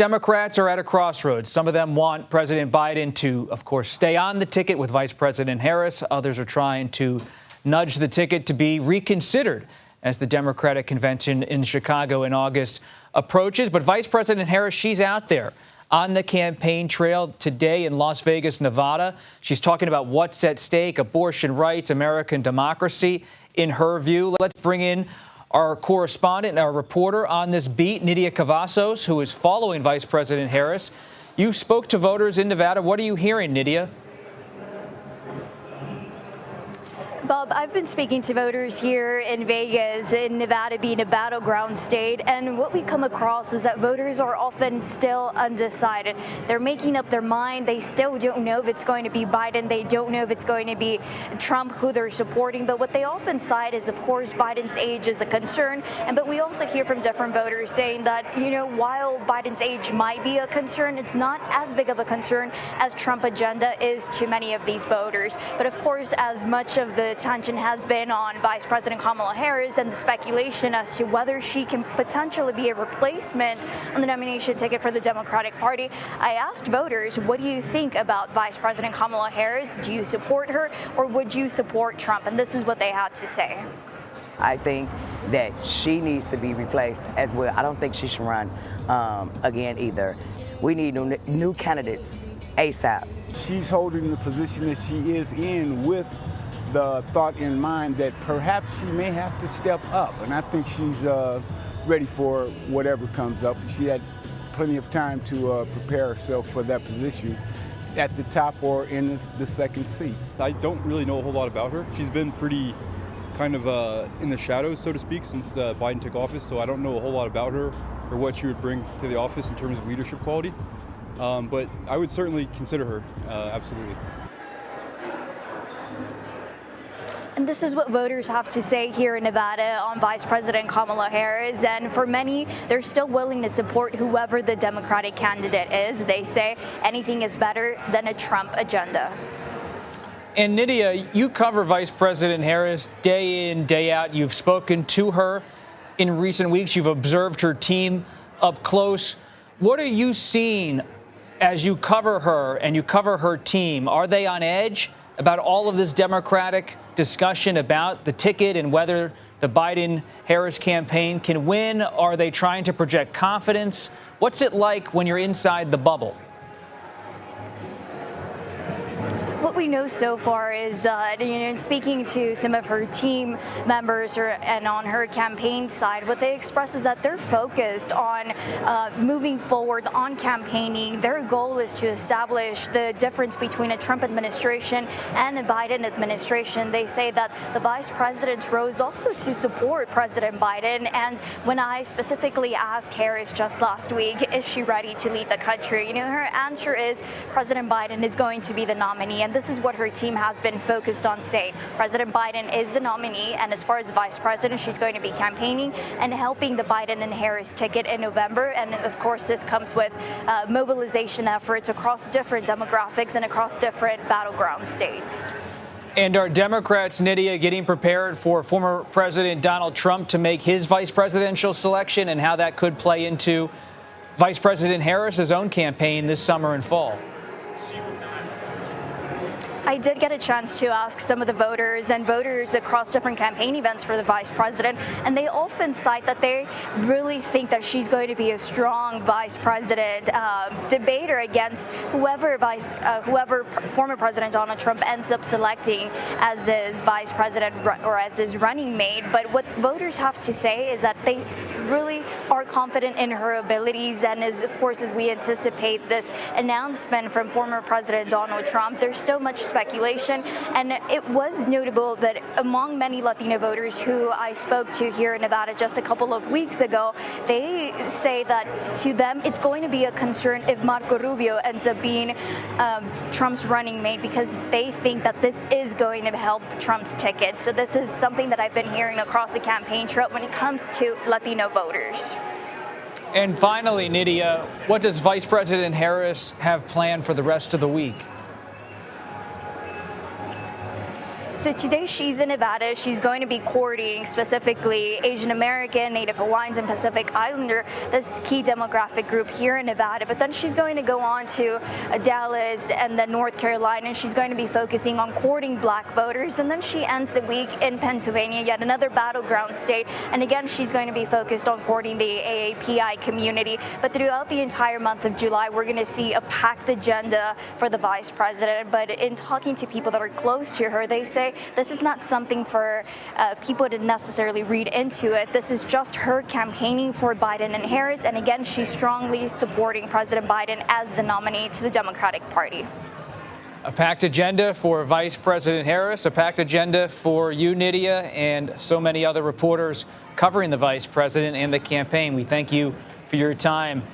Democrats are at a crossroads. Some of them want President Biden to, of course, stay on the ticket with Vice President Harris. Others are trying to nudge the ticket to be reconsidered as the Democratic convention in Chicago in August approaches. But Vice President Harris, she's out there on the campaign trail today in Las Vegas, Nevada. She's talking about what's at stake, abortion rights, American democracy, in her view. Let's bring in our correspondent, our reporter on this beat, Nidia Cavazos, who is following Vice President Harris. You spoke to voters in Nevada. What are you hearing, Nidia? Bob, I've been speaking to voters here in Vegas, in Nevada being a battleground state, and what we come across is that voters are often still undecided. They're making up their mind. They still don't know if it's going to be Biden. They don't know if it's going to be Trump who they're supporting. But what they often cite is, of course, Biden's age is a concern. But we also hear from different voters saying that, while Biden's age might be a concern, it's not as big of a concern as Trump agenda is to many of these voters. But of course, as much of the attention has been on Vice President Kamala Harris and the speculation as to whether she can potentially be a replacement on the nomination ticket for the Democratic Party, I asked voters, what do you think about Vice President Kamala Harris? Do you support her, or would you support Trump? And this is what they had to say. I think that she needs to be replaced as well. I don't think she should run again either. We need new candidates ASAP. She's holding the position that she is in with the thought in mind that perhaps she may have to step up. And I think she's ready for whatever comes up. She had plenty of time to prepare herself for that position at the top or in the second seat. I don't really know a whole lot about her. She's been pretty kind of in the shadows, so to speak, since Biden took office. So I don't know a whole lot about her or what she would bring to the office in terms of leadership quality. But I would certainly consider her, absolutely. And this is what voters have to say here in Nevada on Vice President Kamala Harris. And for many, they're still willing to support whoever the Democratic candidate is. They say anything is better than a Trump agenda. And Nidia, you cover Vice President Harris day in, day out. You've spoken to her in recent weeks. You've observed her team up close. What are you seeing as you cover her and you cover her team? Are they on edge about all of this Democratic discussion about the ticket and whether the Biden-Harris campaign can win? Are they trying to project confidence? What's it like when you're inside the bubble? What we know so far is, in speaking to some of her team members and on her campaign side, what they express is that they're focused on moving forward on campaigning. Their goal is to establish the difference between a Trump administration and a Biden administration. They say that the vice president's role is also to support President Biden. And when I specifically asked Harris just last week, is she ready to lead the country? Her answer is President Biden is going to be the nominee. And this is what her team has been focused on saying. President Biden is the nominee, and as far as the vice president, she's going to be campaigning and helping the Biden and Harris ticket in November. And of course, this comes with mobilization efforts across different demographics and across different battleground states. And are Democrats, Nidia, getting prepared for former President Donald Trump to make his vice presidential selection and how that could play into Vice President Harris's own campaign this summer and fall? I did get a chance to ask some of the voters and voters across different campaign events for the vice president, and they often cite that they really think that she's going to be a strong vice president debater against whoever former President Donald Trump ends up selecting as his vice president or as his running mate. But what voters have to say is that they really are confident in her abilities, and of course, as we anticipate this announcement from former President Donald Trump, there's still much speculation. And it was notable that among many Latino voters who I spoke to here in Nevada just a couple of weeks ago, they say that to them it's going to be a concern if Marco Rubio ends up being Trump's running mate, because they think that this is going to help Trump's ticket. So this is something that I've been hearing across the campaign trail when it comes to Latino voters. And finally, Nidia, what does Vice President Harris have planned for the rest of the week? So today she's in Nevada. She's going to be courting specifically Asian American, Native Hawaiians, and Pacific Islander, this key demographic group here in Nevada. But then she's going to go on to Dallas and then North Carolina, and she's going to be focusing on courting black voters. And then she ends the week in Pennsylvania, yet another battleground state. And again, she's going to be focused on courting the AAPI community. But throughout the entire month of July, we're going to see a packed agenda for the vice president. But in talking to people that are close to her, they say this is not something for people to necessarily read into it. This is just her campaigning for Biden and Harris. And again, she's strongly supporting President Biden as the nominee to the Democratic Party. A packed agenda for Vice President Harris, a packed agenda for you, Nidia, and so many other reporters covering the vice president and the campaign. We thank you for your time.